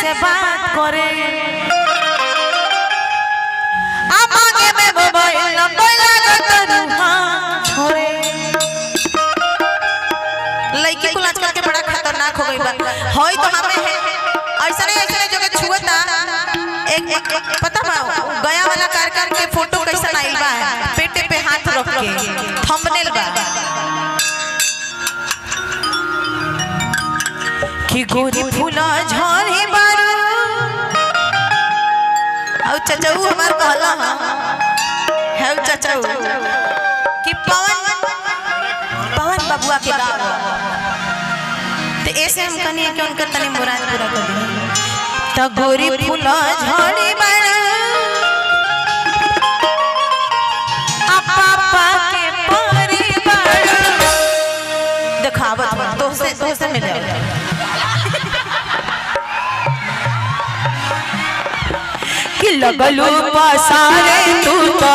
से बात करे आप आगे में मोबाइल नंबर लागत रुहा छोड़े लड़की को आजकल के बड़ा खतरनाक हो गई बा होई तो हमें है ऐसा नहीं जो के छुएता एक पता बा गया वाला कार्यक्रम के फोटो कैसा आइल बा पेटे पे हाथ रख के थंबनेल बा कि गोरी फूला झड़ी बारू औ चचाऊ हमार कहला है चचाऊ कि पवन बबुआ के गाँव तो ऐसे हम कनिए कि उनका तनी मुराद पूरा कर दी तो गोरी फूला झड़ी बारू पापा के परिवार दिखावत तो से मिले कि लगलू पसारे तू तो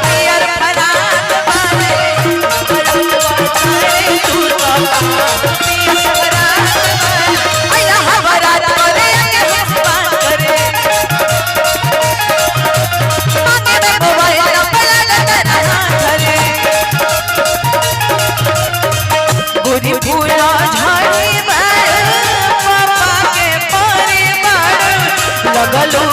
पियर फराक वाले लगलू पसारे तू तो पियर फराक आया हमारा करे के बात करे आगे में मोबाइल पलट रहा धरे गोरी फूला झाड़ी पापा के परिवार लगलू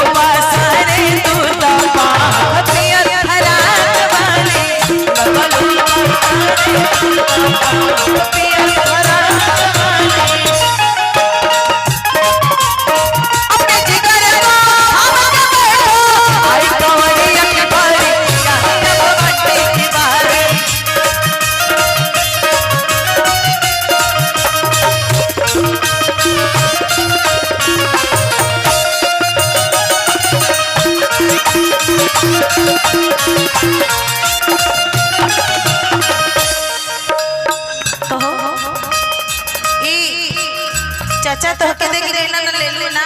चाचा तो के देख लेना ना ले लो ना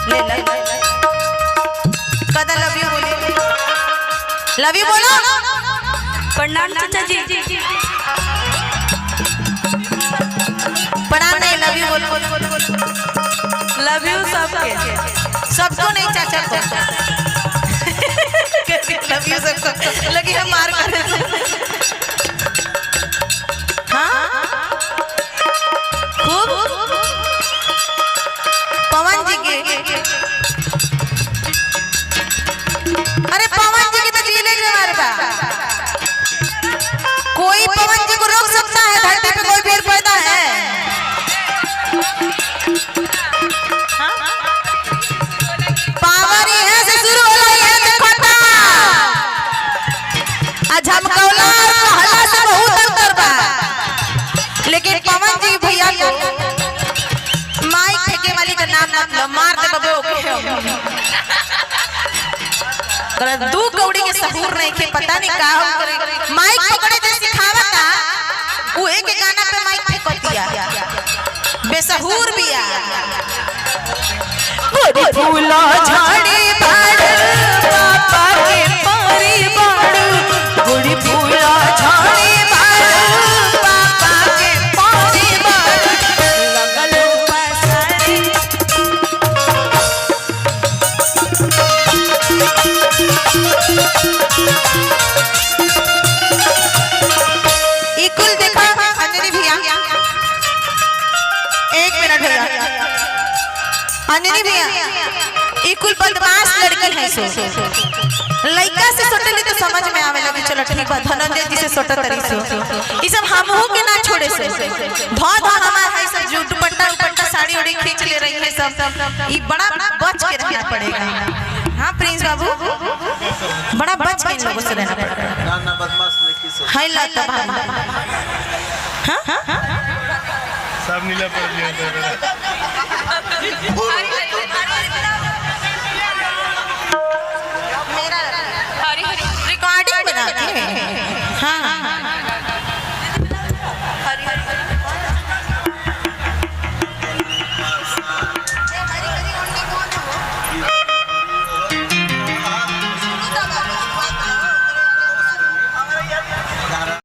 ले ले कदा लव यू बोलो प्रणाम चाचा जी प्रणाम नहीं लव यू बोलो लव यू सबको नहीं चाचा को लव यू सबको लगी हम मार कर हाँ खूब पवन जी के अरे पवन जी की तो जीने के मार बा कोई पवन जी को रोक सकता है धरती पे कोई पेड़ पैदा है पावर यहाँ से शुरू होला यहाँ से खत्म आ झमकौला कहला से बहुत अंतर बा लेकिन पवन जी भैया को माइक फेंके वाली का नाम मत लो मार दे बबे ओके अगर दू कौड़ी के सहूर नहीं के पता नहीं का हम करे माइक पकड़े जे सिखावता वो एक गाना पे माइक फेंकतिया बेसहूर बिया गोरी फूला झाड़ी बाड़ पापा के परिवार गोरी फूला झाड़ी अंजनी भैया इकुल बदमाश लड़की है सो लड़का से सोटली तो समझ में आवे लगी चलो ठीक बा धनंजय जी से सोटा तरी सो ई सब हमहू के ना छोड़े से धौ हमार है सब जो दुपट्टा साड़ी ओड़ी खींच ले रही है सब ई बड़ा बच के रहना पड़ेगा हां प्रिंस बाबू बड़ा बच के इन लोगों से रहना पड़ेगा ना बदमाश नहीं की सो है ला तब हां सब नीला पड़ गया